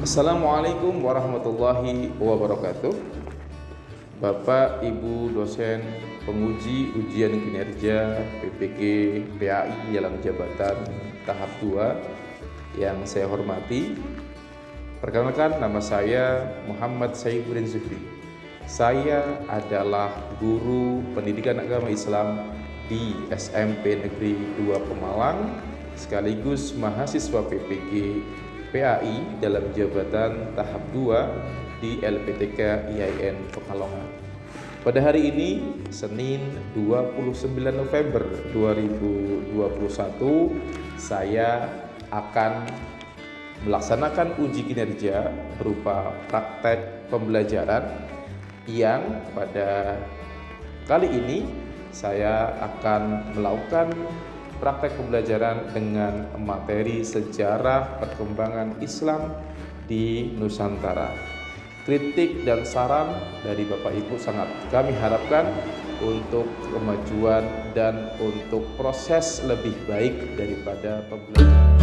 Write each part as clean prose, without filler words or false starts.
Assalamualaikum warahmatullahi wabarakatuh. Bapak, Ibu dosen penguji ujian kinerja PPG PAI dalam jabatan tahap 2 yang saya hormati. Perkenalkan, nama saya Muhammad Saifuddin Zufri. Saya adalah guru pendidikan agama Islam di SMP Negeri 2 Pemalang, sekaligus mahasiswa PPG PAI dalam jabatan tahap 2 di LPTK IAIN Pekalongan. Pada hari ini, Senin 29 November 2021, saya akan melaksanakan uji kinerja berupa praktek pembelajaran yang pada kali ini saya akan melakukan praktek pembelajaran dengan materi sejarah perkembangan Islam di Nusantara. Kritik dan saran dari Bapak Ibu sangat kami harapkan untuk kemajuan dan untuk proses lebih baik daripada pembelajaran.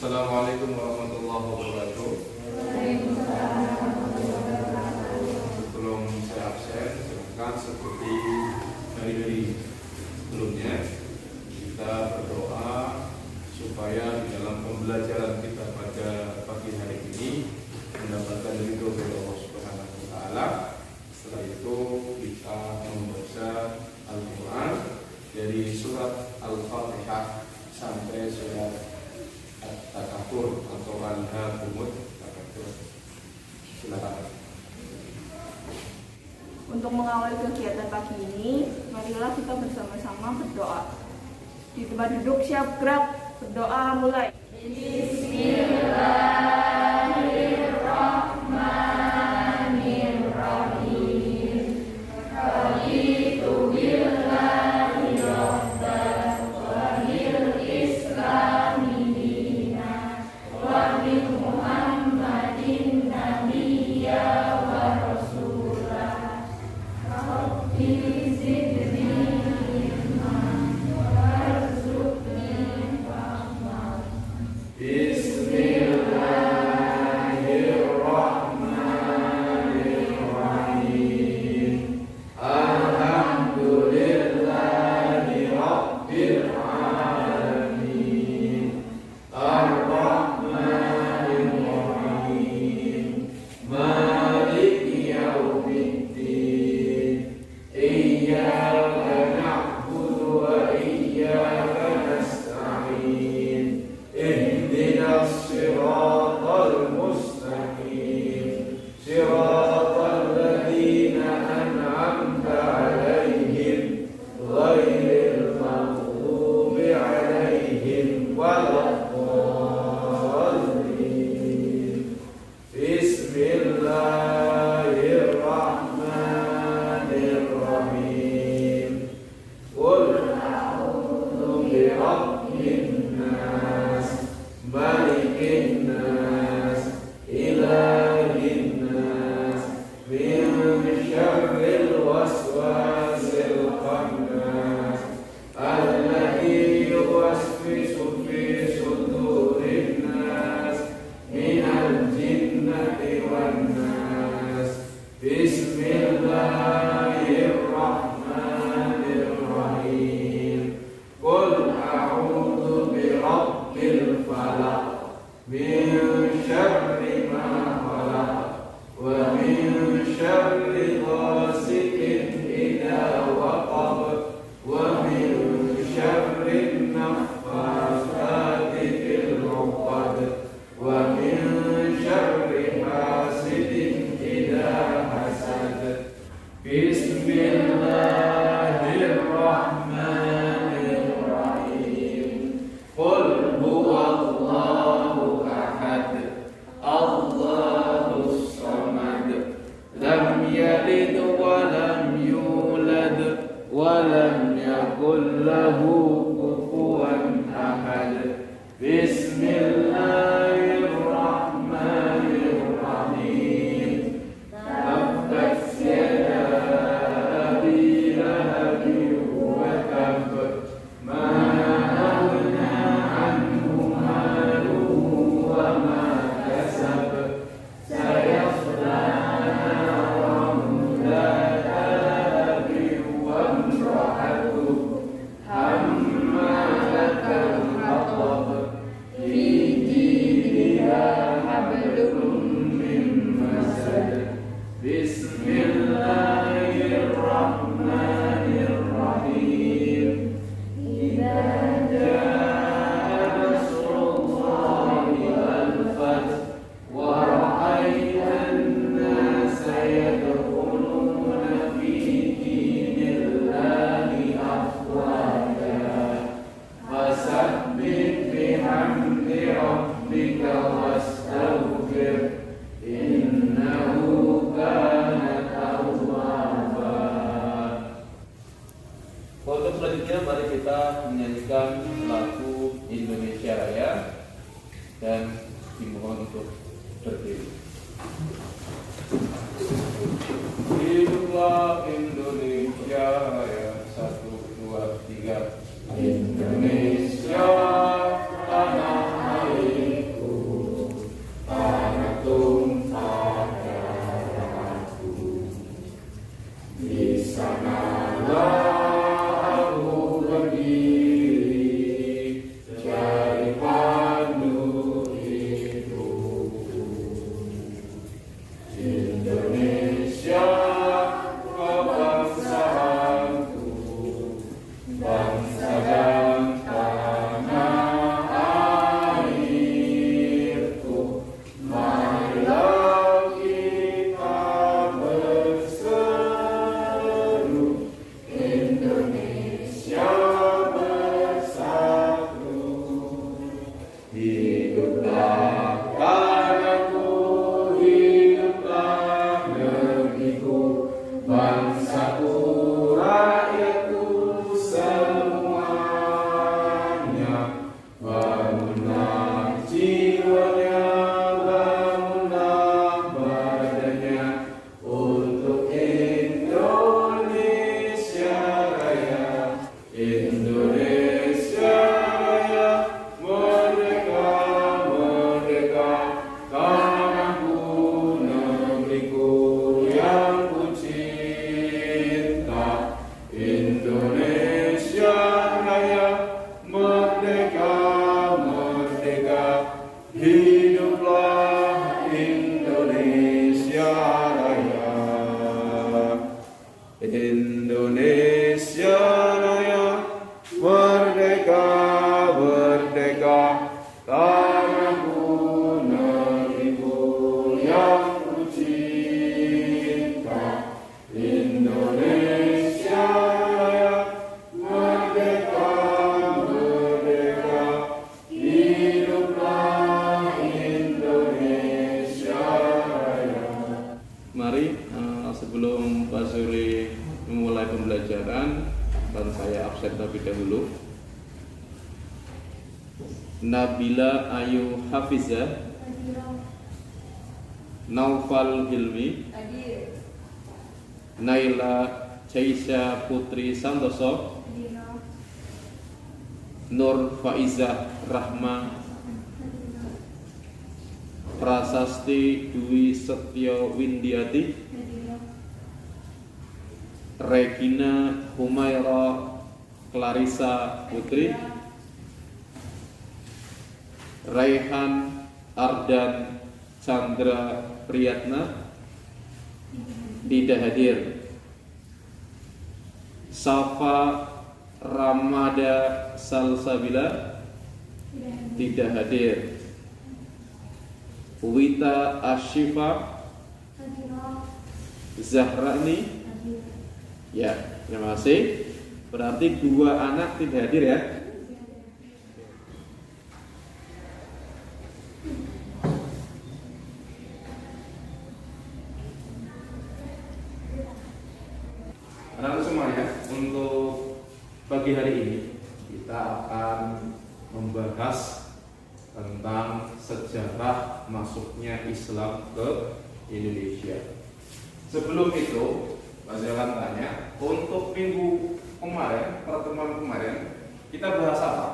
Assalamualaikum warahmatullahi wabarakatuh. Sebelum saya absen, silakan seperti hari-hari sebelumnya kita berdoa supaya di dalam pembelajaran kita pada pagi hari ini mendapatkan ridho dari Allah Subhanahu wa taala. Setelah itu kita membaca Al-Qur'an dari surat Al-Fatihah sampai surat At-Takatsur atau Al-Hakumut Takatsur. Silakan. Untuk mengawali kegiatan pagi ini, marilah kita bersama-sama berdoa. Di tempat duduk siap gerak, berdoa mulai. Bismillahirrahmanirrahim. Raditu billahi rabban wa bil islami dinan wa bi Muhammadin nabiyya wa rasulah. Rabbi zidni ilman warzuqni fahman. min syarri ma khalaq wa min syarri ghasiqin idza waqab wa min syarri naffasati fil 'uqad wa min syarri hasidin idza hasad. Bismillahirrahmanirrahim. Qul huwallahu ahad, Allahus samad, lam yalid wa lam yulad wa lam yakul lahu kufuwan ahad. Bismillahirrahmanirrahim. Tabbat yada abi lahabin wa tab, ma aghna anhu maluhu wa ma kasab, sayasla naran dhata labin wa imra'atuhu hammalatal hatab, fi jidha hablum min masad. Bismillahirrahmanirrahim. Idza jaa nasrullahi wal fath wa ra'aitan nasa yadkhuluna fi dinillahi afwaja, fasabbih bihamdi rabbika wastaghfir, innahu kana tawwaba. Untuk selanjutnya mari kita menyanyikan lagu Indonesia Raya dan dimohon untuk berdiri. Hiduplah Indonesia Raya, 1, 2, 3. Indonesia tanah airku, tanah tumpah darahku. Di sanalah aku berdiri, cari pandu hidupku. Indonesia kebangsaanku, bangsa dan tanah airku. Marilah kita berseru, Indonesia bersatu. Hiduplah tanahku, hiduplah negeriku, bangsaku, rakyatku semuanya. Bangunlah jiwanya, bangunlah badannya, untuk Indonesia Raya. Indonesia Raya, merdeka, merdeka, tanahku, negeriku yang ku cinta. Indonesia Raya, merdeka, merdeka, hiduplah Indonesia Raya. Indonesia Raya, merdeka, merdeka, tanahku, negeriku yang ku cinta. Indonesia Raya, merdeka, merdeka, hiduplah Indonesia Raya. Mari sebelum Pak Suri memulai pembelajaran, dan saya absen terlebih dahulu. Nabila Ayu Hafizah, Naufal Hilmi, Naila Caisha Putri Santoso, Nur Faizah Rahma, Prasasti Dwi Setyo Windiati, Regina Humaira Clarissa Putri, Raihan Ardan Chandra Priyatna tidak hadir. Safa Ramada Salsabila tidak hadir. Wita Ashifa Zahrani, ya, terima kasih. Berarti 2 anak tidak hadir ya. Anak-anak semuanya, untuk pagi hari ini kita akan membahas tentang sejarah masuknya Islam ke Indonesia. Sebelum itu, saya akan tanya, untuk minggu kemarin, pertemuan kemarin, kita bahas apa?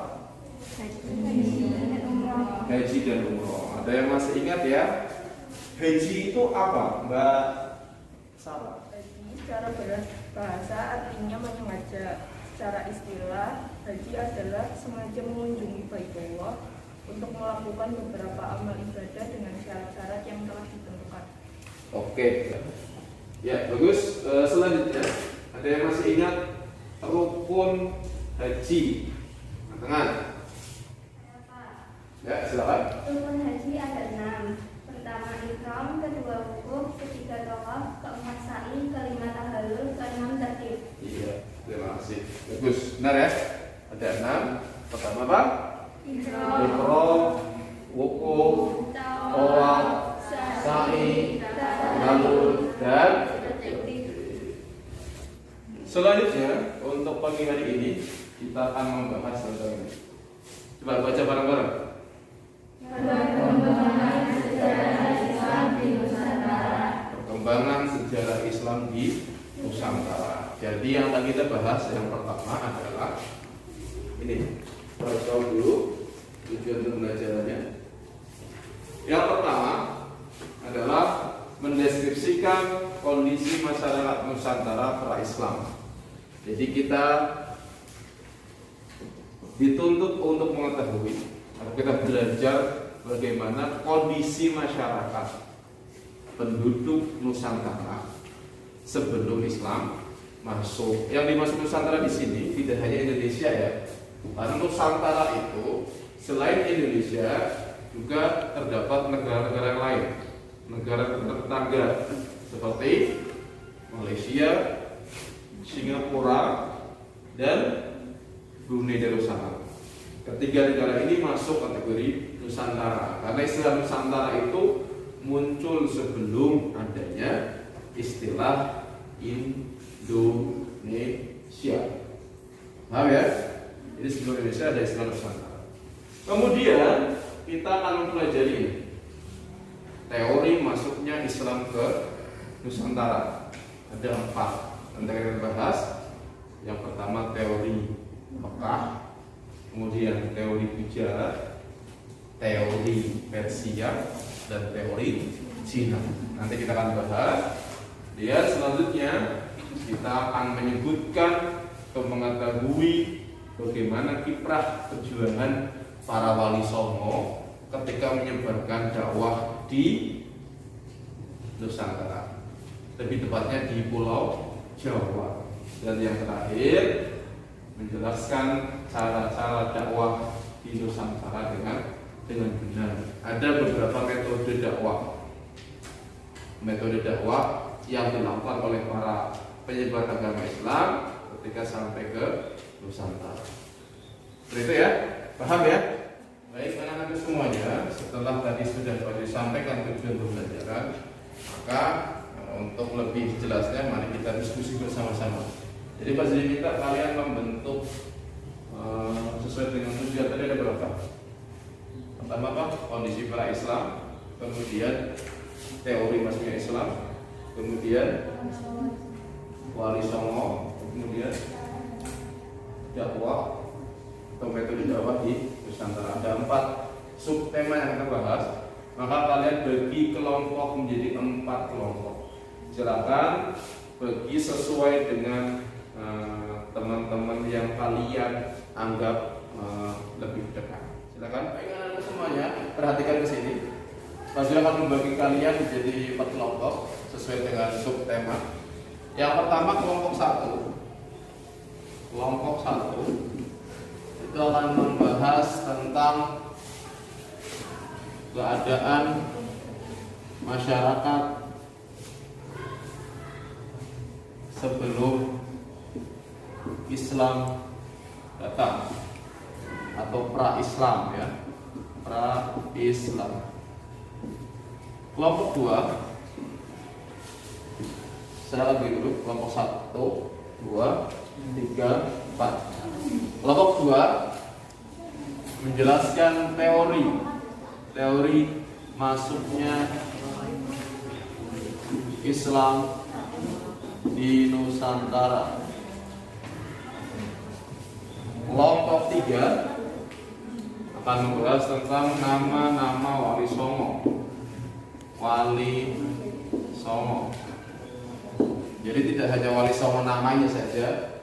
Haji dan umroh. Ada yang masih ingat ya? Haji itu apa, Mbak Sarah? Haji secara bahasa artinya menyengaja. Secara istilah, haji adalah sengaja mengunjungi Baitullah untuk melakukan beberapa amal ibadah dengan syarat-syarat yang telah ditentukan. Oke, ya bagus. Selanjutnya, ada yang masih ingat rukun haji? Tangan. Ya, silakan. Rukun haji ada 6. Pertama ihram, kedua wukuf, ketiga tawaf, keempat sa'i, kelima tahallul, keenam tertib. Iya, terima kasih. Bagus, benar ya. Ada 6. Pertama apa? Ihram, wukuf, tawaf, sa'i, tahallul, dan selanjutnya untuk pagi hari ini kita akan membahas tentang ini. Coba baca bareng-bareng. Perkembangan sejarah Islam di Nusantara. Jadi yang akan kita bahas yang pertama adalah ini. Baca dulu tujuan pembelajarannya. Yang pertama adalah mendeskripsikan kondisi masyarakat Nusantara pra-Islam. Jadi kita dituntut untuk mengetahui atau kita belajar bagaimana kondisi masyarakat penduduk Nusantara sebelum Islam masuk. Yang dimaksud Nusantara di sini tidak hanya Indonesia ya. Karena Nusantara itu selain Indonesia juga terdapat negara-negara lain, negara tetangga seperti Malaysia, Singapura, dan Brunei Darussalam. Ketiga negara ini masuk kategori Nusantara karena istilah Nusantara itu muncul sebelum adanya istilah Indonesia. Paham ya? Jadi sebelum Indonesia ada istilah Nusantara. Kemudian kita akan mempelajari teori masuknya Islam ke Nusantara. Ada 4 yang kita bahas. Yang pertama teori Mekah, kemudian teori Gujarat, teori Persia, dan teori Cina. Nanti kita akan bahas. Dan selanjutnya kita akan menyebutkan atau mengetahui bagaimana kiprah perjuangan para wali songo ketika menyebarkan dakwah di Nusantara, lebih tepatnya di Pulau Jawa. Dan yang terakhir menjelaskan cara-cara dakwah di Nusantara dengan benar. Ada beberapa metode dakwah yang dilakukan oleh para penyebar agama Islam ketika sampai ke Nusantara. Seperti itu ya, paham ya? Baik anak-anak semuanya, setelah tadi sudah disampaikan tujuan pembelajaran, maka untuk lebih jelasnya mari kita diskusi bersama-sama. Jadi Pak Zee minta kalian membentuk sesuai dengan tujuan tadi ada berapa? Pertama apa? Kondisi para Islam, kemudian teori masuknya Islam, kemudian wali songo, kemudian dakwah atau metode dakwah di Nusantara. Ada 4 subtema yang kita bahas. Maka kalian bagi kelompok menjadi 4 kelompok. Silakan bagi sesuai dengan teman-teman yang kalian anggap lebih dekat. Silakan, baik anak-anak semuanya, perhatikan ke sini. Saya akan membagi kalian menjadi 4 kelompok sesuai dengan subtema. Yang pertama kelompok 1. Kelompok 1 itu akan membahas tentang keadaan masyarakat sebelum Islam datang atau pra-Islam ya, pra-Islam. Kelompok 2, saya lagi dulu kelompok 1, 2, 3, 4. Kelompok 2 menjelaskan teori masuknya Islam di Nusantara. Kelompok 3 akan membahas tentang nama-nama Wali Songo. Wali Songo. Jadi tidak hanya Wali Songo namanya saja,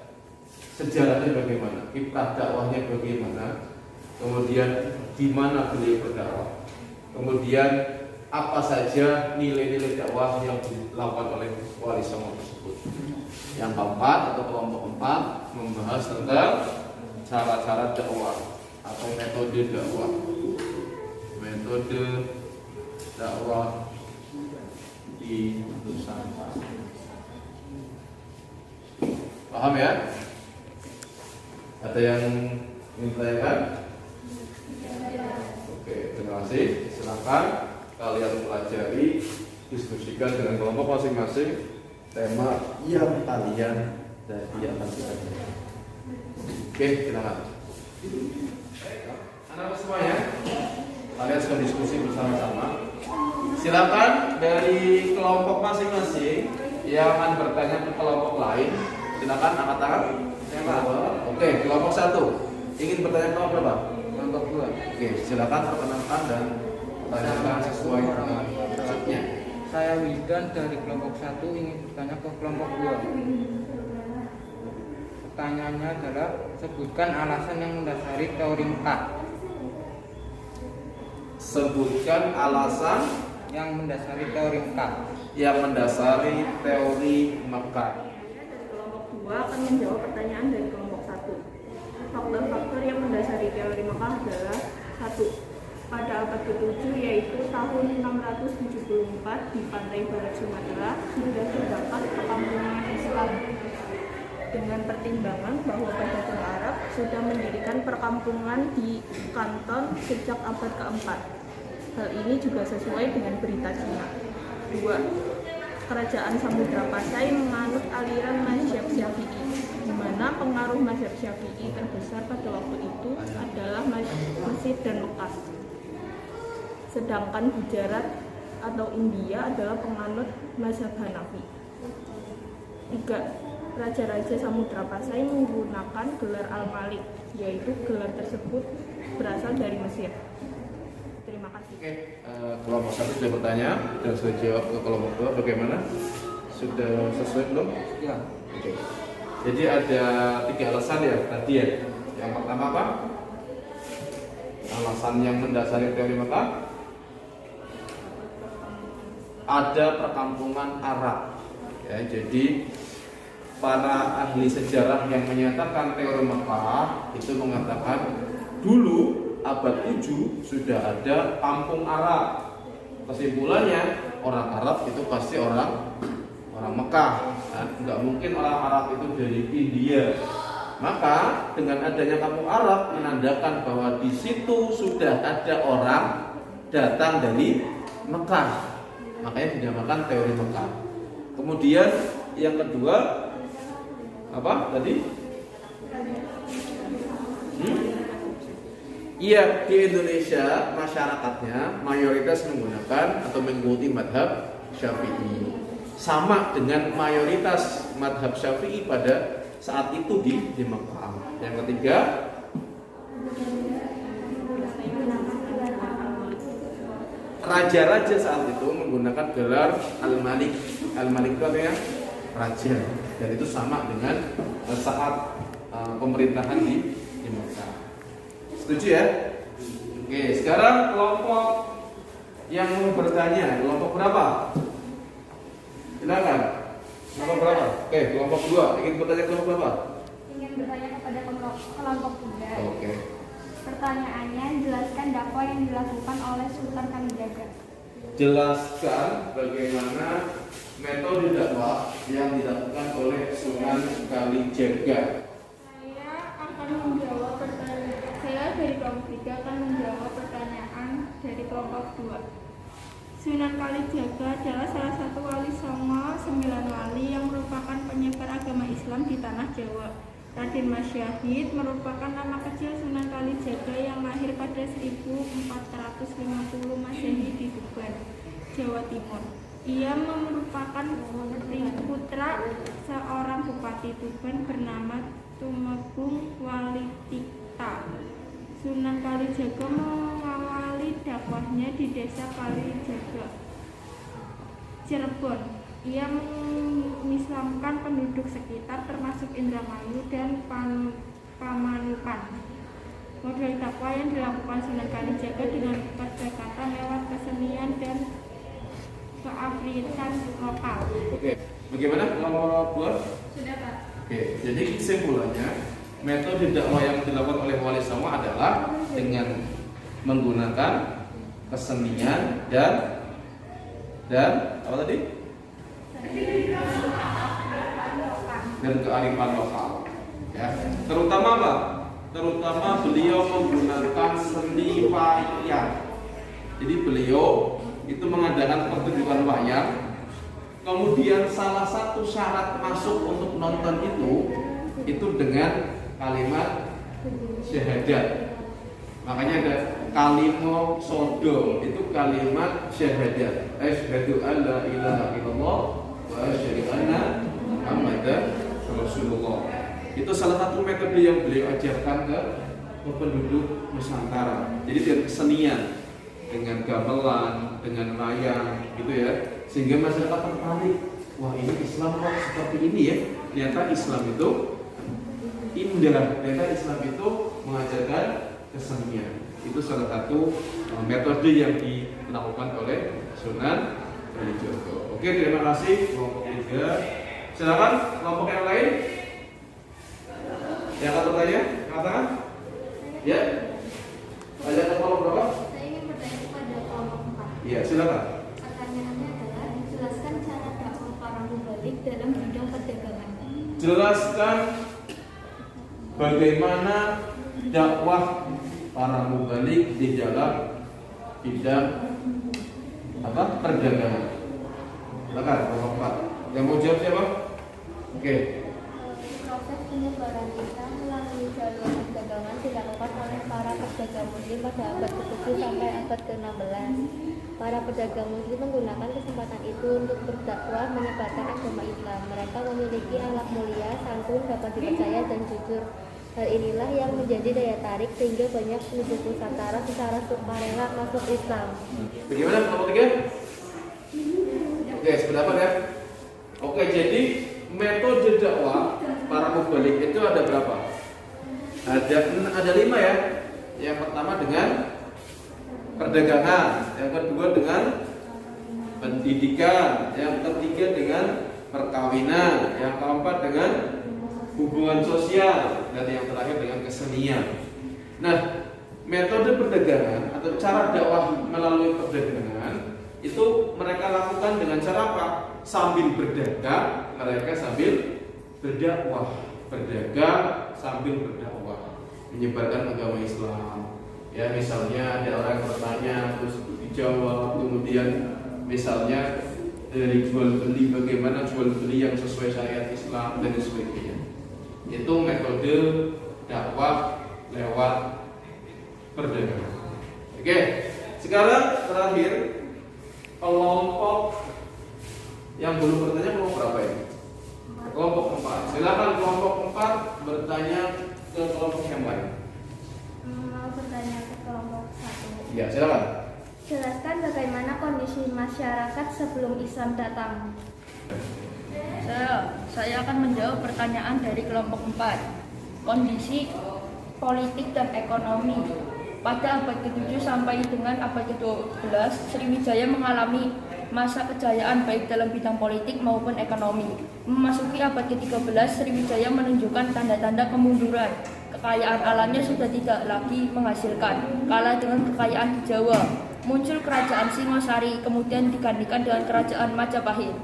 sejarahnya bagaimana, kiprah dakwahnya bagaimana, kemudian di mana beliau berdakwah, kemudian apa saja nilai-nilai dakwah yang dilakukan oleh Wali Songo tersebut. Yang keempat atau kelompok 4 membahas tentang cara-cara dakwah atau metode dakwah. Metode dakwah di Nusantara. Paham ya? Ada yang ingin ditanyakan? Oke, terima kasih. Silakan kalian pelajari, diskusikan dengan kelompok masing-masing tema yang kalian akan pelajari. Oke, silakan. Anak-anak semuanya, kalian sudah diskusi bersama-sama. Silakan dari kelompok masing-masing yang akan bertanya ke kelompok lain. Silakan angkat tangan. Oke, kelompok 1 ingin bertanya kelompok berapa? Kelompok 2. Oke, silakan perkenalkan dan tanyakan sesuai dengan maksudnya. Saya Wildan dari kelompok 1 ingin bertanya ke kelompok 2. Pertanyaannya adalah sebutkan alasan yang mendasari teori Mekah. Sebutkan alasan yang mendasari teori Mekah. Yang mendasari teori Mekah. Dari kelompok 2 akan menjawab pertanyaan dari kelompok 1. Faktor-faktor yang mendasari teori Mekah adalah 1. Pada abad ke-7 yaitu tahun 674 di pantai barat Sumatera sudah terdapat perkampungan Islam. Dengan pertimbangan bahwa pedagang Arab sudah mendirikan perkampungan di Kanton sejak abad ke-4. Hal ini juga sesuai dengan berita Cina. 2. Kerajaan Samudra Pasai menganut aliran mazhab Syafi'i, di mana pengaruh mazhab Syafi'i terbesar pada waktu itu adalah Mesir dan Mekah. Sedangkan Gujarat atau India adalah penganut mazhab Hanafi. 3. Raja-raja Samudra Pasai menggunakan gelar Al-Malik, yaitu gelar tersebut berasal dari Mesir. Terima kasih. Oke, kelompok 1 sudah bertanya dan sudah jawab ke kelompok 2 bagaimana? Sudah sesuai belum? Ya. Oke. Jadi ada 3 alasan ya tadi ya. Yang pertama apa? Alasan yang mendasari teori Mekah. Ada perkampungan Arab. Ya, jadi para ahli sejarah yang menyatakan teori Mekah itu mengatakan dulu abad 7 sudah ada kampung Arab. Kesimpulannya orang Arab itu pasti orang Mekah. Nah, nggak mungkin orang Arab itu dari India. Maka dengan adanya kampung Arab menandakan bahwa di situ sudah ada orang datang dari Mekah. Makanya dinamakan teori Mekah. Kemudian yang kedua apa tadi? Iya, di Indonesia masyarakatnya mayoritas menggunakan atau mengikuti madhab Syafi'i. Sama dengan mayoritas madhab Syafi'i pada saat itu di Mekah. Yang ketiga, raja-raja saat itu menggunakan gelar Al-Malik. Al-Malik itu artinya raja. Dan itu sama dengan saat pemerintahan di Mekah. Setuju ya? Oke, sekarang kelompok yang mau bertanya kelompok berapa? Silakan. Kelompok berapa? Oke, kelompok 2. Ingin bertanya kelompok berapa? Ingin bertanya kepada kelompok 3. Oke. Pertanyaannya, jelaskan dakwah yang dilakukan oleh Sultan Kalijaga. Jelaskan bagaimana metode dakwah yang dilakukan oleh Sunan Kalijaga. Saya dari kelompok 3 akan menjawab pertanyaan dari kelompok 2. Sunan Kalijaga adalah salah satu wali songo 9 wali yang merupakan penyebar agama Islam di tanah Jawa. Raden Mas Syahid merupakan nama kecil Sunan Kalijaga yang lahir pada 1450 Masehi di Tuban, Jawa Timur. Ia merupakan putra seorang bupati Tuban bernama Tumenggung Walitikta. Sunan Kalijaga mengawali dakwahnya di desa Kalijaga, Cirebon. Ia mengislamkan penduduk sekitar termasuk Indramayu dan Pamanukan. Model dakwah yang dilakukan Sunan Kalijaga dengan pendekatan lewat kesenian dan kearifan lokal. Oke, bagaimana kelompok 2? Sudah, Pak. Oke, jadi kesimpulannya metode dakwah yang dilakukan oleh Wali Songo adalah dengan menggunakan kesenian dan apa tadi? Dan kearifan lokal. Ya, terutama apa? Terutama beliau menggunakan seni wayang. Jadi beliau itu mengadakan pertunjukan wayang. Kemudian salah satu syarat masuk untuk nonton itu dengan kalimat syahadat. Makanya ada kalimo sodo, itu kalimat syahadat. Asyhadu an la ilaha illallah wa asyhadu anna Muhammadar Rasulullah. Itu salah satu metode yang beliau ajarkan ke penduduk Nusantara. Jadi dengan kesenian, dengan gamelan, dengan wayang, gitu ya. Sehingga masyarakat tertarik. Wah, ini Islam kok seperti ini ya. Ternyata Islam itu indah. Ternyata Islam itu mengajarkan kesenian. Itu salah satu metode yang dilakukan oleh Sunan Kalijaga. Oke, terima kasih kelompok 3. Silakan kelompok yang lain. Yang akan bertanya, katakan. Ya. Ada kelompok berapa? Saya ingin bertanya kepada kelompok 4. Iya, silakan. Pertanyaannya adalah, jelaskan cara dakwah para mubalik dalam bidang perdagangan. Jelaskan bagaimana dakwah para mubalik di dalam bidang perdagangan. Silakan kelompok 4. Yang mau jawab siapa? Oke. Proses penyebaran Islam melalui jalur perdagangan dilakukan oleh para pedagang muslim pada abad ke-7 sampai abad ke-16. Para pedagang muslim menggunakan kesempatan itu untuk berdakwah menyebarkan agama Islam. Mereka memiliki akhlak mulia, santun, dapat dipercaya dan jujur. Hal inilah yang menjadi daya tarik sehingga banyak penduduk Nusantara secara sukarela masuk Islam. Bagaimana kelompok 3? Oke, sependapat ya. Oke, jadi metode dakwah para mubalik itu ada berapa? Ada 5 ya. Yang pertama dengan perdagangan, yang kedua dengan pendidikan, yang ketiga dengan perkawinan, yang keempat dengan hubungan sosial, dan yang terakhir dengan kesenian. Nah, metode perdagangan atau cara dakwah melalui perdagangan itu mereka lakukan dengan cara apa? Sambil berdagang, mereka sambil berdakwah. Berdagang sambil berdakwah, menyebarkan agama Islam. Ya, misalnya ada orang yang bertanya terus dijawab, kemudian misalnya dari jual beli, bagaimana jual beli yang sesuai syariat Islam dan sebagainya. Itu metode dakwah lewat perdagangan. Oke, sekarang terakhir kelompok yang belum bertanya, kelompok berapa ini? Kelompok 4. Silakan kelompok 4 bertanya ke kelompok yang lain. Mau bertanya ke kelompok 1. Ya, silakan. Jelaskan bagaimana kondisi masyarakat sebelum Islam datang. Saya akan menjawab pertanyaan dari kelompok 4. Kondisi politik dan ekonomi Pada abad ke-7 sampai dengan abad ke-12, Sriwijaya mengalami masa kejayaan baik dalam bidang politik maupun ekonomi. Memasuki abad ke-13, Sriwijaya menunjukkan tanda-tanda kemunduran. Kekayaan alamnya sudah tidak lagi menghasilkan, kalah dengan kekayaan di Jawa. Muncul kerajaan Singosari, kemudian digantikan dengan kerajaan Majapahit.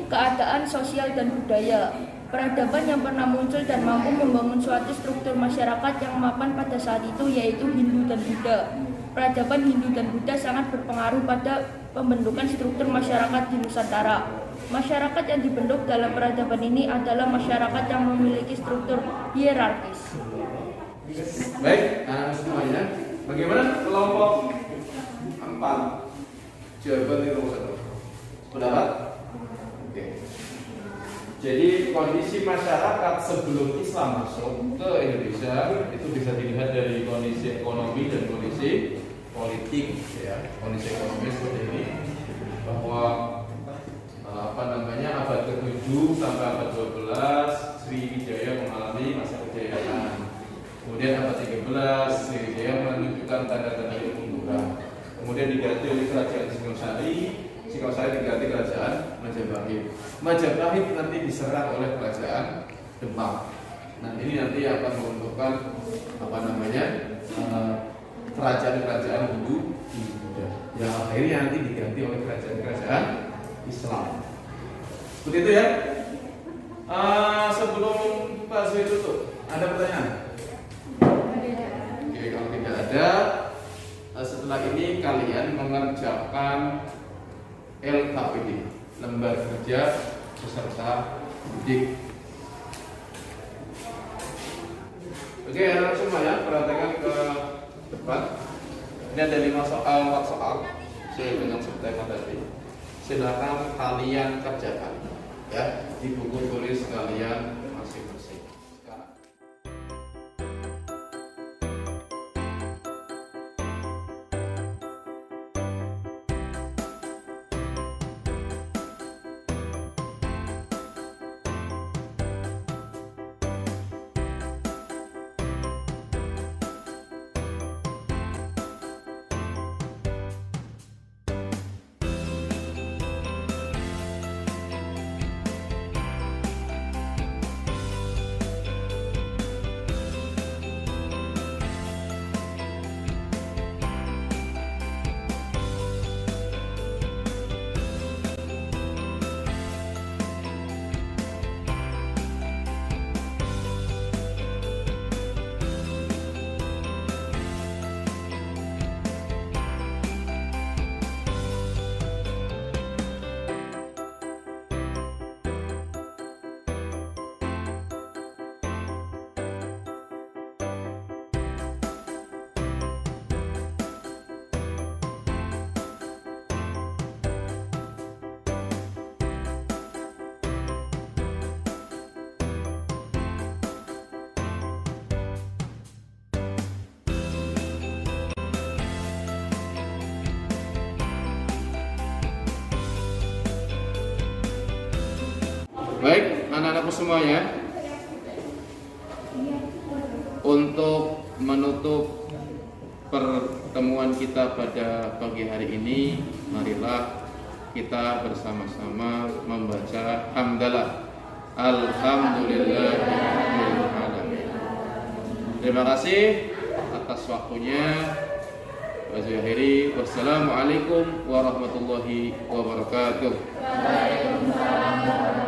Keadaan sosial dan budaya. Peradaban yang pernah muncul dan mampu membangun suatu struktur masyarakat yang mapan pada saat itu yaitu Hindu dan Buddha. Peradaban Hindu dan Buddha sangat berpengaruh pada pembentukan struktur masyarakat di Nusantara. Masyarakat yang dibentuk dalam peradaban ini adalah masyarakat yang memiliki struktur hierarkis. Baik, semuanya. Bagaimana kelompok 4? Jawaban itu satu. Pendapat? Oke. Jadi kondisi masyarakat sebelum Islam masuk ke Indonesia itu bisa dilihat dari kondisi ekonomi dan kondisi politik, ya. Kondisi ekonomi seperti ini, bahwa abad ke-7 sampai abad 12 Sriwijaya mengalami masa kejayaan. Kemudian abad 13 Sriwijaya menunjukkan tanda-tanda kemunduran. Kemudian diganti oleh kerajaan Singosari diganti kerajaan Majapahit. Majapahit nanti diserang oleh kerajaan Demak. Nah, ini nanti akan menentukan kerajaan-kerajaan Hindu di Buddha. Yang akhirnya nanti diganti oleh kerajaan-kerajaan Islam. Seperti itu ya. Sebelum Pak Zui tutup, ada pertanyaan? Oke, kalau tidak ada, setelah ini kalian mengerjakan LKPD, lembar kerja peserta didik. Oke, anak semua ya, perhatikan ke depan. Ini ada 5 soal, 4 soal sesuai dengan subtema tadi. Silakan kalian kerjakan ya di buku tulis kalian masing-masing. Sekarang. Baik, anak-anakku semuanya, untuk menutup pertemuan kita pada pagi hari ini, marilah kita bersama-sama membaca hamdalah. Alhamdulillahirabbil alamin. Terima kasih atas waktunya. Wassalamualaikum warahmatullahi wabarakatuh. Waalaikumsalam.